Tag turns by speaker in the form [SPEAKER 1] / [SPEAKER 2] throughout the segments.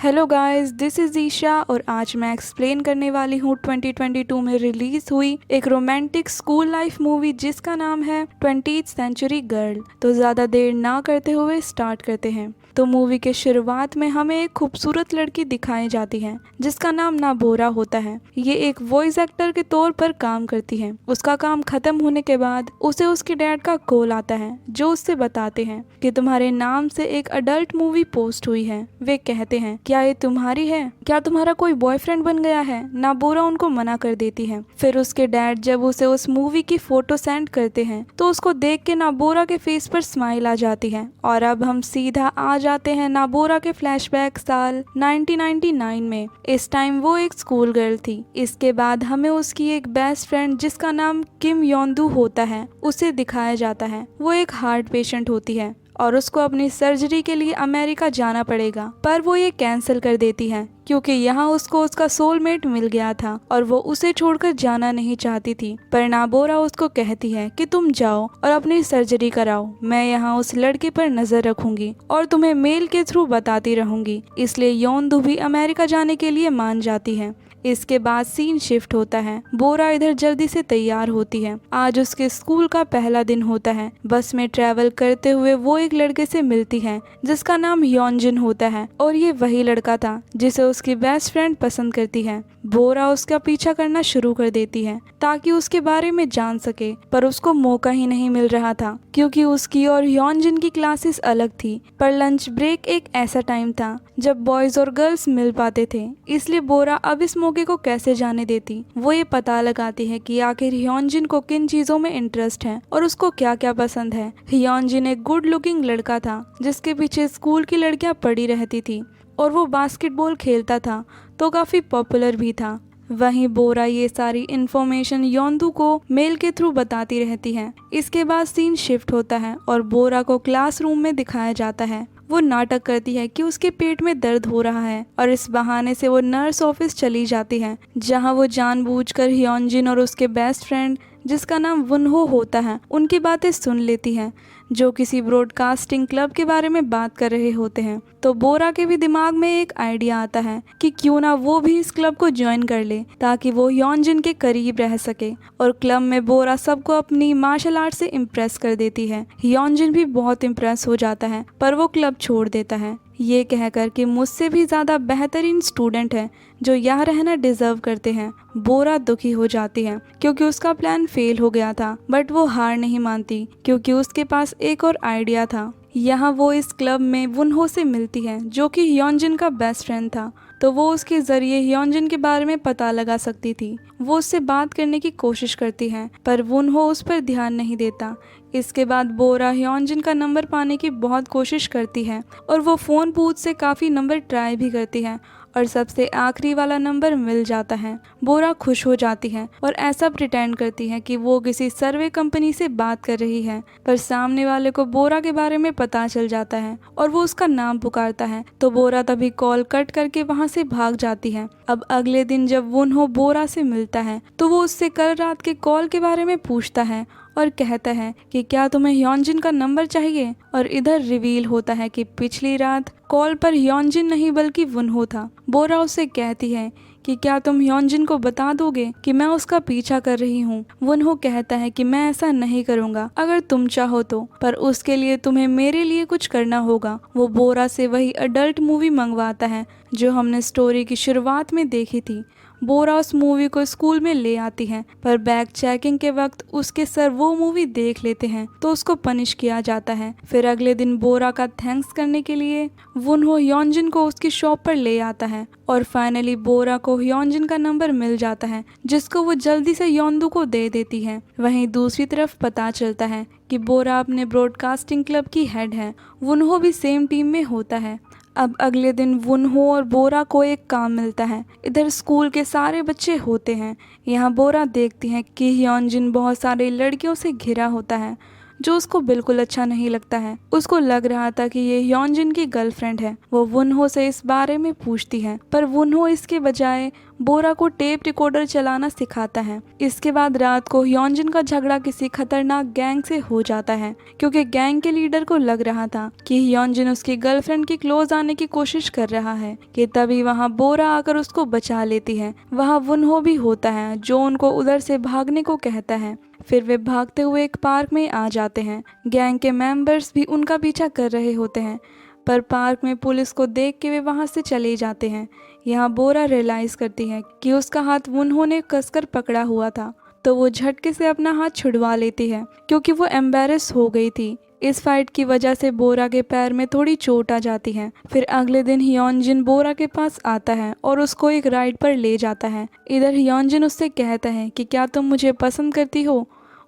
[SPEAKER 1] Hello guys, this is Isha और आज मैं एक्सप्लेन करने वाली हूँ 2022 में रिलीज हुई एक रोमांटिक स्कूल लाइफ मूवी जिसका नाम है 20th सेंचुरी गर्ल। तो ज़्यादा देर ना करते हुए स्टार्ट करते हैं। तो मूवी के शुरुआत में हमें एक खूबसूरत लड़की दिखाई जाती है जिसका नाम नाबोरा होता है। ये एक वॉइस एक्टर के तौर पर काम करती है। उसका काम खत्म होने के बाद उसे उसके डैड का कॉल आता है जो उससे बताते हैं कि तुम्हारे नाम से एक अडल्ट मूवी पोस्ट हुई है। वे कहते हैं क्या ये तुम्हारी है? क्या तुम्हारा कोई बॉयफ्रेंड बन गया है? नाबोरा उनको मना कर देती है। फिर उसके डैड जब उसे उस मूवी की फोटो सेंड करते हैं तो उसको देख के नाबोरा के फेस पर स्माइल आ जाती है। और अब हम सीधा आ जाते हैं नाबोरा के फ्लैशबैक साल 1999 में। इस टाइम वो एक स्कूल गर्ल थी। इसके बाद हमें उसकी एक बेस्ट फ्रेंड जिसका नाम किम योंदू होता है उसे दिखाया जाता है। वो एक हार्ट पेशेंट होती है और उसको अपनी सर्जरी के लिए अमेरिका जाना पड़ेगा, पर वो ये कैंसिल कर देती है क्योंकि यहाँ उसको उसका सोलमेट मिल गया था और वो उसे छोड़कर जाना नहीं चाहती थी। पर नाबोरा उसको कहती है कि तुम जाओ और अपनी सर्जरी कराओ, मैं यहाँ उस लड़के पर नजर रखूंगी और तुम्हें मेल के थ्रू बताती रहूंगी। इसलिए योंदू भी अमेरिका जाने के लिए मान जाती है। इसके बाद सीन शिफ्ट होता है। बोरा इधर जल्दी से तैयार होती है। आज उसके स्कूल का पहला दिन होता है। बस में ट्रैवल करते हुए वो एक लड़के से मिलती है जिसका नाम योंजिन होता है और ये वही लड़का था जिसे उसकी बेस्ट फ्रेंड पसंद करती है। बोरा उसका पीछा करना शुरू कर देती है ताकि उसके बारे में जान सके, पर उसको मौका ही नहीं मिल रहा था क्योंकि उसकी और योंजिन की क्लासेस अलग थी। पर लंच ब्रेक एक ऐसा टाइम था जब बॉयज और गर्ल्स मिल पाते थे, इसलिए बोरा अब इस मौके को कैसे जाने देती। वो ये पता लगाती है कि आखिर योंजिन को किन चीजों में इंटरेस्ट है और उसको क्या क्या पसंद है। योंजिन एक गुड लुकिंग लड़का था जिसके पीछे स्कूल की लड़कियां पड़ी रहती थी और वो बास्केटबॉल खेलता था तो काफी पॉपुलर भी था। वहीं बोरा ये सारी इंफॉर्मेशन योंदू को मेल के थ्रू बताती रहती है। इसके बाद सीन शिफ्ट होता है और बोरा को क्लासरूम में दिखाया जाता है। वो नाटक करती है कि उसके पेट में दर्द हो रहा है और इस बहाने से वो नर्स ऑफिस चली जाती है जहां वो जानबूझकर योंजिन और उसके बेस्ट फ्रेंड जिसका नाम वुनहो होता है उनकी बातें सुन लेती है जो किसी ब्रॉडकास्टिंग क्लब के बारे में बात कर रहे होते हैं। तो बोरा के भी दिमाग में एक आइडिया आता है कि क्यों ना वो भी इस क्लब को ज्वाइन कर ले ताकि वो योंजिन के करीब रह सके। और क्लब में बोरा सबको अपनी मार्शल आर्ट से इम्प्रेस कर देती है। योंजिन भी बहुत इम्प्रेस हो जाता है पर वो क्लब छोड़ देता है ये कहकर कि मुझसे भी ज़्यादा बेहतरीन स्टूडेंट है जो यहाँ रहना डिजर्व करते हैं। बोरा दुखी हो जाती है क्योंकि उसका प्लान फेल हो गया था, बट वो हार नहीं मानती क्योंकि उसके पास एक और आइडिया था। यहाँ वो इस क्लब में वुनहो से मिलती है जो कि योंजिन का बेस्ट फ्रेंड था, तो वो उसके जरिए योंजिन के बारे में पता लगा सकती थी। वो उससे बात करने की कोशिश करती है पर वुनहो उस पर ध्यान नहीं देता। इसके बाद बोरा योंजिन का नंबर पाने की बहुत कोशिश करती है और वो फ़ोन बूथ से काफ़ी नंबर ट्राई भी करती है और सबसे आखिरी वाला नंबर मिल जाता है। बोरा खुश हो जाती है और ऐसा प्रिटेंड करती है कि वो किसी सर्वे कंपनी से बात कर रही है, पर सामने वाले को बोरा के बारे में पता चल जाता है और वो उसका नाम पुकारता है। तो बोरा तभी कॉल कट करके वहाँ से भाग जाती है। अब अगले दिन जब वुनहो बोरा से मिलता है तो वो उससे कल रात के कॉल के बारे में पूछता है और कहता है कि क्या तुम्हें योंजिन का नंबर चाहिए। और इधर रिवील होता है कि पिछली रात कॉल पर योंजिन नहीं बल्कि वुनहो था। बोरा उससे कहती है कि क्या तुम योंजिन को बता दोगे कि मैं उसका पीछा कर रही हूँ। वुनहो कहता है कि मैं ऐसा नहीं करूँगा अगर तुम चाहो तो, पर उसके लिए तुम्हें मेरे लिए कुछ करना होगा। वो बोरा से वही अडल्ट मूवी मंगवाता है जो हमने स्टोरी की शुरुआत में देखी थी। बोरा उस मूवी को स्कूल में ले आती है पर बैग चेकिंग के वक्त उसके सर वो मूवी देख लेते हैं तो उसको पनिश किया जाता है। फिर अगले दिन बोरा का थैंक्स करने के लिए वुनहो योंजिन को उसकी शॉप पर ले आता है और फाइनली बोरा को योंजिन का नंबर मिल जाता है जिसको वो जल्दी से योंदू को दे देती है। वहीं दूसरी तरफ पता चलता है कि बोरा अपने ब्रॉडकास्टिंग क्लब की हेड है। वुनहो भी सेम टीम में होता है। अब अगले दिन वुनहो और बोरा को एक काम मिलता है। इधर स्कूल के सारे बच्चे होते हैं। यहाँ बोरा देखती है कि योंजिन बहुत सारी लड़कियों से घिरा होता है जो उसको बिल्कुल अच्छा नहीं लगता है। उसको लग रहा था कि ये योंजिन की गर्लफ्रेंड है। वो वुनहो से इस बारे में पूछती है पर वुनहो इसके बजाय बोरा को टेप रिकॉर्डर चलाना सिखाता है। इसके बाद रात को ह्योंजिन का झगड़ा किसी खतरनाक गैंग से हो जाता है, क्योंकि गैंग के लीडर को लग रहा था कि ह्योंजिन उसकी गर्लफ्रेंड के क्लोज आने की कोशिश कर रहा है कि तभी वहाँ बोरा आकर उसको बचा लेती है। वहाँ वुनहो भी होता है जो उनको उधर से भागने को कहता है। फिर वे भागते हुए एक पार्क में आ जाते हैं। गैंग के मेंबर्स भी उनका पीछा कर रहे होते हैं, पर पार्क में पुलिस को देख के वे वहां से चले जाते हैं। यहाँ बोरा रियलाइज करती है कि उसका हाथ वुनहो ने कसकर पकड़ा हुआ था, तो वो झटके से अपना हाथ छुड़वा लेती है क्योंकि वो एम्बेरस हो गई थी। इस फाइट की वजह से बोरा के पैर में थोड़ी चोट आ जाती है। फिर अगले दिन ह्योंजिन बोरा के पास आता है और उसको एक राइड पर ले जाता है। इधर ह्योंजिन उससे कहता है कि क्या तुम मुझे पसंद करती हो।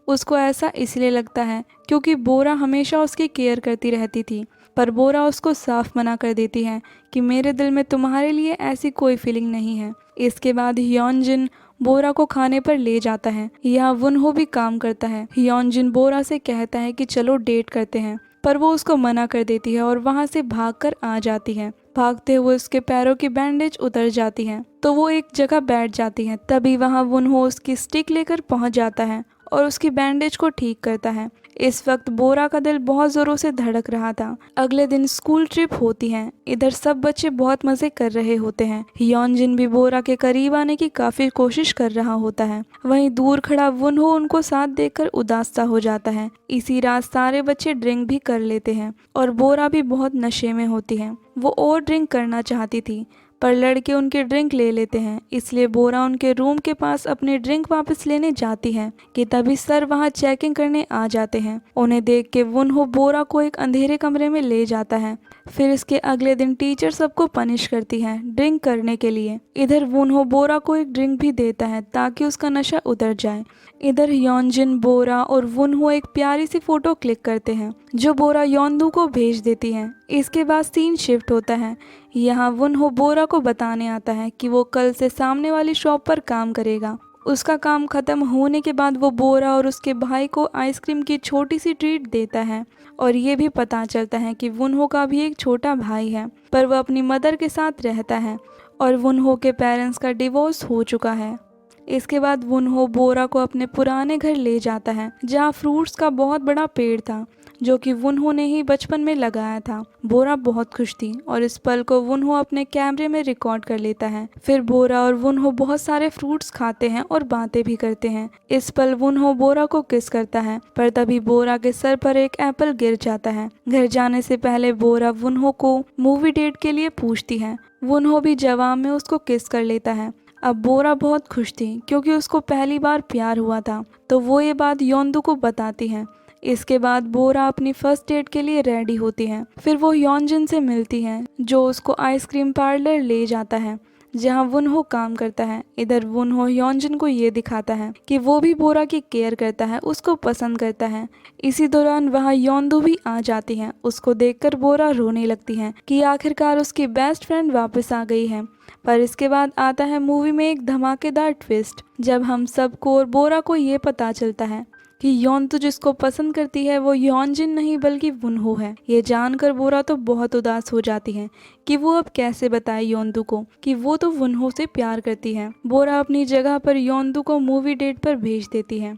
[SPEAKER 1] उसको ऐसा इसलिए लगता है क्योंकि बोरा हमेशा उसकी केयर करती रहती थी, पर बोरा उसको साफ मना कर देती है कि मेरे दिल में तुम्हारे लिए ऐसी कोई फीलिंग नहीं है। इसके बाद ह्योंजिन बोरा को खाने पर ले जाता है। यहाँ वुनहो भी काम करता है। ह्योंजिन बोरा से कहता है कि चलो डेट करते हैं, पर वो उसको मना कर देती है और वहाँ से भागकर आ जाती है। भागते हुए उसके पैरों की बैंडेज उतर जाती है, तो वो एक जगह बैठ जाती है। तभी वहाँ वुनहो उसकी स्टिक लेकर पहुँच जाता है और उसकी बैंडेज को ठीक करता है। इस वक्त बोरा का दिल बहुत जोरों से धड़क रहा था। अगले दिन स्कूल ट्रिप होती है। इधर सब बच्चे बहुत मजे कर रहे होते हैं। ह्योंजिन भी बोरा के करीब आने की काफी कोशिश कर रहा होता है। वहीं दूर खड़ा वुनहो उनको साथ देखकर उदास सा हो जाता है। इसी रात सारे बच्चे ड्रिंक भी कर लेते हैं और बोरा भी बहुत नशे में होती है। वो और ड्रिंक करना चाहती थी, पर लड़के उनके ड्रिंक ले लेते हैं। इसलिए बोरा उनके रूम के पास अपनी ड्रिंक वापस लेने जाती है कि तभी सर वहां चेकिंग करने आ जाते हैं। उन्हें देख के वुनहो बोरा को एक अंधेरे कमरे में ले जाता है। फिर इसके अगले दिन टीचर सबको पनिश करती है ड्रिंक करने के लिए। इधर वुनहो बोरा को एक ड्रिंक भी देता है ताकि उसका नशा उतर जाए। इधर ह्योंजिन, बोरा और वुनहो एक प्यारी सी फोटो क्लिक करते हैं जो बोरा योंदू को भेज देती है। इसके बाद सीन शिफ्ट होता है। यहाँ वुनहो बोरा को बताने आता है कि वो कल से सामने वाली शॉप पर काम करेगा। उसका काम खत्म होने के बाद वो बोरा और उसके भाई को आइसक्रीम की छोटी सी ट्रीट देता है और ये भी पता चलता है कि वुनहो का भी एक छोटा भाई है, पर वह अपनी मदर के साथ रहता है और वुनहो के पेरेंट्स का डिवोर्स हो चुका है। इसके बाद वुनहो बोरा को अपने पुराने घर ले जाता है जहाँ फ्रूट्स का बहुत बड़ा पेड़ था जो कि वुनहो ने ही बचपन में लगाया था। बोरा बहुत खुश थी और इस पल को वुनहो अपने कैमरे में रिकॉर्ड कर लेता है। फिर बोरा और वुनहो बहुत सारे फ्रूट्स खाते हैं और बातें भी करते हैं। इस पल वुनहो बोरा को किस करता है, पर तभी बोरा के सर पर एक एप्पल गिर जाता है। घर जाने से पहले बोरा वुनहो को मूवी डेट के लिए पूछती है। वुनहो भी जवाब में उसको किस कर लेता है। अब बोरा बहुत खुश थी क्योंकि उसको पहली बार प्यार हुआ था, तो वो ये बात योंदू को बताती है। इसके बाद बोरा अपनी फर्स्ट डेट के लिए रेडी होती है। फिर वो ह्योंजिन से मिलती है जो उसको आइसक्रीम पार्लर ले जाता है जहाँ वुनहो काम करता है। इधर वुनहो ह्योंजिन को ये दिखाता है कि वो भी बोरा की केयर करता है, उसको पसंद करता है। इसी दौरान वहाँ योंदू भी आ जाती है। उसको देखकर बोरा रोने लगती है कि आखिरकार उसकी बेस्ट फ्रेंड वापस आ गई है। पर इसके बाद आता है मूवी में एक धमाकेदार ट्विस्ट, जब हम सबको और बोरा को ये पता चलता है कि योंदू जिसको पसंद करती है वो ह्योंजिन नहीं बल्कि वुनहो है। ये जानकर बोरा तो बहुत उदास हो जाती है कि वो अब कैसे बताए योंदू को कि वो तो वुनहो से प्यार करती है। बोरा अपनी जगह पर योंदू को मूवी डेट पर भेज देती है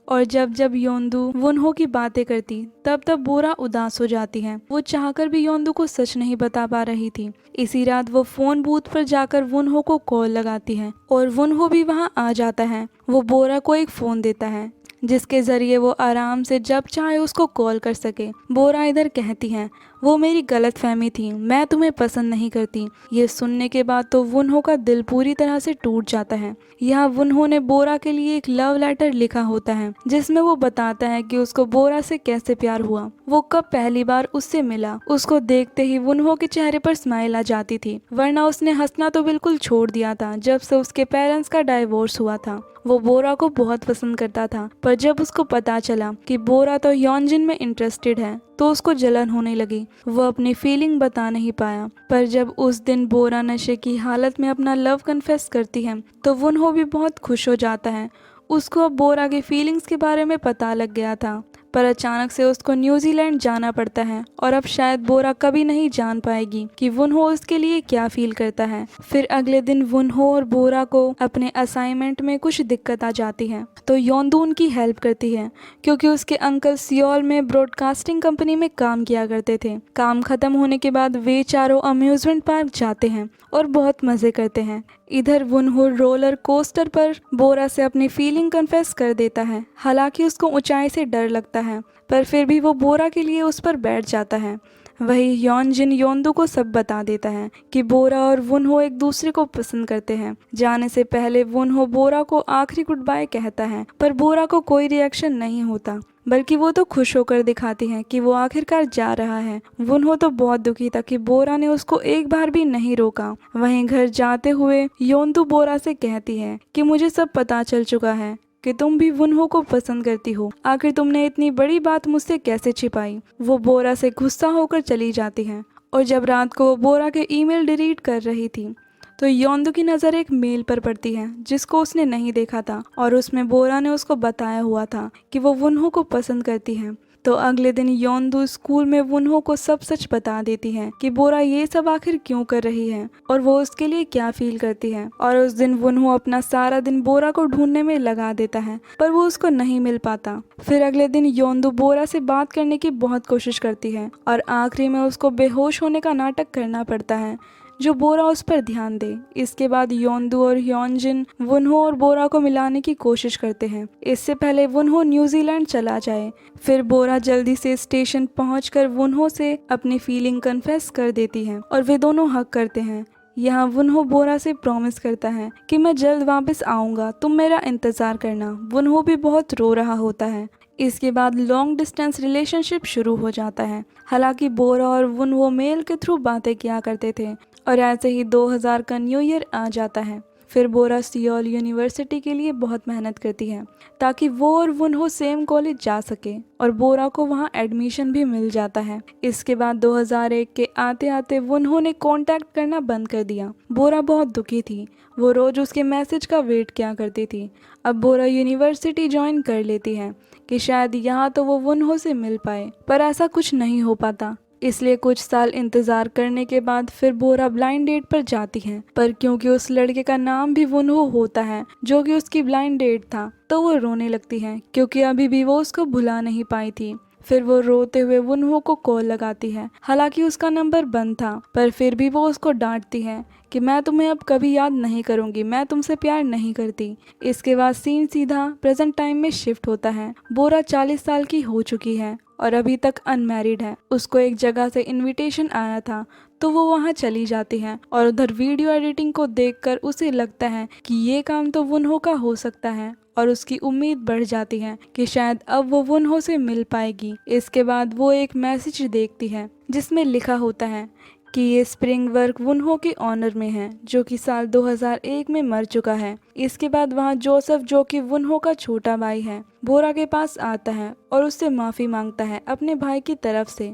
[SPEAKER 1] और जब जब योंदू वुनहो की बातें करती तब तब बोरा उदास हो जाती है। वो चाहकर भी योंदू को सच नहीं बता पा रही थी। इसी रात वो फोन बूथ पर जाकर वुनहो को कॉल लगाती है और वुनहो भी वहाँ आ जाता है। वो बोरा को एक फोन देता है जिसके जरिए वो आराम से जब चाहे उसको कॉल कर सके। बोरा इधर कहती है वो मेरी गलतफहमी थी, मैं तुम्हें पसंद नहीं करती। ये सुनने के बाद तो वुनहो का दिल पूरी तरह से टूट जाता है। यहाँ वुनहो ने बोरा के लिए एक लव लेटर लिखा होता है जिसमें वो बताता है कि उसको बोरा से कैसे प्यार हुआ, वो कब पहली बार उससे मिला। उसको देखते ही वुनहो के चेहरे पर स्माइल आ जाती थी, वरना उसने हंसना तो बिल्कुल छोड़ दिया था जब से उसके पेरेंट्स का डाइवोर्स हुआ था। वो बोरा को बहुत पसंद करता था, पर जब उसको पता चला कि बोरा तो ह्योंजिन में इंटरेस्टेड है तो उसको जलन होने लगी। वो अपनी फीलिंग बता नहीं पाया, पर जब उस दिन बोरा नशे की हालत में अपना लव कन्फेस करती है तो वुनहो भी बहुत खुश हो जाता है। उसको अब बोरा की फीलिंग्स के बारे में पता लग गया था, पर अचानक से उसको न्यूजीलैंड जाना पड़ता है और अब शायद बोरा कभी नहीं जान पाएगी कि वुनहो उसके लिए क्या फील करता है। फिर अगले दिन वुनहो और बोरा को अपने असाइनमेंट में कुछ दिक्कत आ जाती है तो योंदू उनकी हेल्प करती है क्योंकि उसके अंकल सियोल में ब्रॉडकास्टिंग कंपनी में काम किया करते थे। काम खत्म होने के बाद वे चारों अम्यूजमेंट पार्क जाते हैं और बहुत मजे करते हैं। इधर वुनहो रोलर कोस्टर पर बोरा से अपनी फीलिंग कन्फेस कर देता है। हालांकि उसको ऊंचाई से डर लगता है पर फिर भी वो बोरा के लिए उस पर बैठ जाता है। वही योनजिन योंदू को सब बता देता है कि बोरा और वुनहो एक दूसरे को पसंद करते हैं। जाने से पहले वुनहो बोरा को आखिरी गुड बाय कहता है पर बोरा को कोई रिएक्शन नहीं होता बल्कि वो तो खुश होकर दिखाती है कि वो आखिरकार जा रहा है। वुनहो तो बहुत दुखी था कि बोरा ने उसको एक बार भी नहीं रोका। वहीं घर जाते हुए योंदू बोरा से कहती है कि मुझे सब पता चल चुका है कि तुम भी वुनहो को पसंद करती हो। आखिर तुमने इतनी बड़ी बात मुझसे कैसे छिपाई। वो बोरा से गुस्सा होकर चली जाती है और जब रात को वो बोरा के ईमेल डिलीट कर रही थी तो योंदू की नज़र एक मेल पर पड़ती है जिसको उसने नहीं देखा था और उसमें बोरा ने उसको बताया हुआ था कि वो वुनहो को पसंद करती है। तो अगले दिन योंदू स्कूल में वुनहो को सब सच बता देती है कि बोरा ये सब आखिर क्यों कर रही है और वो उसके लिए क्या फील करती है। और उस दिन वुनहो अपना सारा दिन बोरा को ढूंढने में लगा देता है पर वो उसको नहीं मिल पाता। फिर अगले दिन योंदू बोरा से बात करने की बहुत कोशिश करती है और आखिरी में उसको बेहोश होने का नाटक करना पड़ता है जो बोरा उस पर ध्यान दे। इसके बाद योंदू और योनजिन वुनहो और बोरा को मिलाने की कोशिश करते हैं इससे पहले वुनहो न्यूजीलैंड चला जाए। फिर बोरा जल्दी से स्टेशन पहुंचकर वुनहो से अपनी फीलिंग कन्फेस कर देती है और वे दोनों हक करते हैं। यहाँ वुनहो बोरा से प्रॉमिस करता है कि मैं जल्द वापस आऊँगा, तुम मेरा इंतज़ार करना। वुनहो भी बहुत रो रहा होता है। इसके बाद लॉन्ग डिस्टेंस रिलेशनशिप शुरू हो जाता है। हालांकि बोरा और वुनहो मेल के थ्रू बातें किया करते थे और ऐसे ही 2000 का न्यू ईयर आ जाता है। फिर बोरा सियोल यूनिवर्सिटी के लिए बहुत मेहनत करती है ताकि वो और वुनहो सेम कॉलेज जा सके और बोरा को वहाँ एडमिशन भी मिल जाता है। इसके बाद 2001 के आते आते वुनहो ने कांटेक्ट करना बंद कर दिया। बोरा बहुत दुखी थी, वो रोज उसके मैसेज का वेट किया करती थी। अब बोरा यूनिवर्सिटी ज्वाइन कर लेती है कि शायद यहाँ तो वो वुनहो से मिल पाए पर ऐसा कुछ नहीं हो पाता। इसलिए कुछ साल इंतज़ार करने के बाद फिर बोरा ब्लाइंड डेट पर जाती है पर क्योंकि उस लड़के का नाम भी वुनहो होता है जो कि उसकी ब्लाइंड डेट था तो वो रोने लगती है क्योंकि अभी भी वो उसको भुला नहीं पाई थी। फिर वो रोते हुए वुनहो को कॉल लगाती है। हालांकि उसका नंबर बंद था पर फिर भी वो उसको डांटती है कि मैं तुम्हें अब कभी याद नहीं करूंगी, मैं तुमसे प्यार नहीं करती। इसके बाद सीन सीधा प्रेजेंट टाइम में शिफ्ट होता है। बोरा 40 साल की हो चुकी है और अभी तक अनमैरिड है। उसको एक जगह से इनविटेशन आया था तो वो वहाँ चली जाती है और उधर वीडियो एडिटिंग को देखकर उसे लगता है कि ये काम तो वुनहो का हो सकता है और उसकी उम्मीद बढ़ जाती है कि शायद अब वो वुनहो से मिल पाएगी। इसके बाद वो एक मैसेज देखती है जिसमें लिखा होता है कि ये स्प्रिंग वर्क वुनहो के ऑनर में है जो कि साल 2001 में मर चुका है। इसके बाद वहाँ जोसेफ जो कि वुनहो का छोटा भाई है बोरा के पास आता है और उससे माफ़ी मांगता है अपने भाई की तरफ से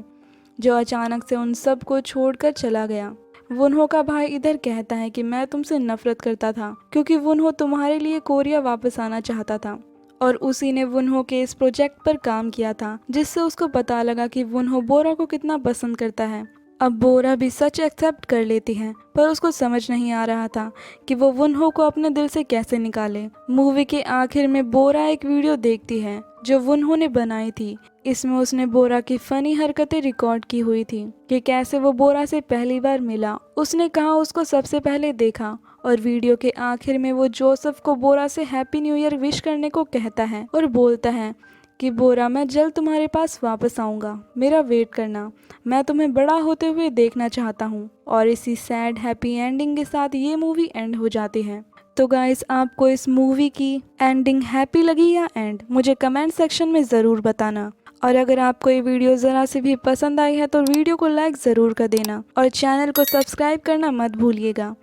[SPEAKER 1] जो अचानक से उन सब को छोड़कर चला गया। वुनहो का भाई इधर कहता है कि मैं तुमसे नफरत करता था क्योंकि वुनहो तुम्हारे लिए कोरिया वापस आना चाहता था और उसी ने वुनहो के इस प्रोजेक्ट पर काम किया था जिससे उसको पता लगा कि वुनहो बोरा को कितना पसंद करता है। अब बोरा भी सच एक्सेप्ट कर लेती है पर उसको समझ नहीं आ रहा था कि वो वुनहो को अपने दिल से कैसे निकाले। मूवी के आखिर में बोरा एक वीडियो देखती है जो वुनहो ने बनाई थी। इसमें उसने बोरा की फनी हरकतें रिकॉर्ड की हुई थी कि कैसे वो बोरा से पहली बार मिला, उसने कहा उसको सबसे पहले देखा और वीडियो के आखिर में वो जोसेफ को बोरा से हैप्पी न्यू ईयर विश करने को कहता है और बोलता है कि बोरा मैं जल्द तुम्हारे पास वापस आऊँगा, मेरा वेट करना, मैं तुम्हें बड़ा होते हुए देखना चाहता हूँ। और इसी सैड हैप्पी एंडिंग के साथ ये मूवी एंड हो जाती है। तो गाइस आपको इस मूवी की एंडिंग हैप्पी लगी या एंड, मुझे कमेंट सेक्शन में ज़रूर बताना। और अगर आपको ये वीडियो ज़रा से भी पसंद आई है तो वीडियो को लाइक ज़रूर कर देना और चैनल को सब्सक्राइब करना मत भूलिएगा।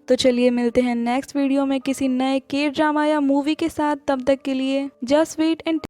[SPEAKER 1] तो चलिए मिलते हैं नेक्स्ट वीडियो में किसी नए के ड्रामा या मूवी के साथ। तब तक के लिए जस्ट वेट एंड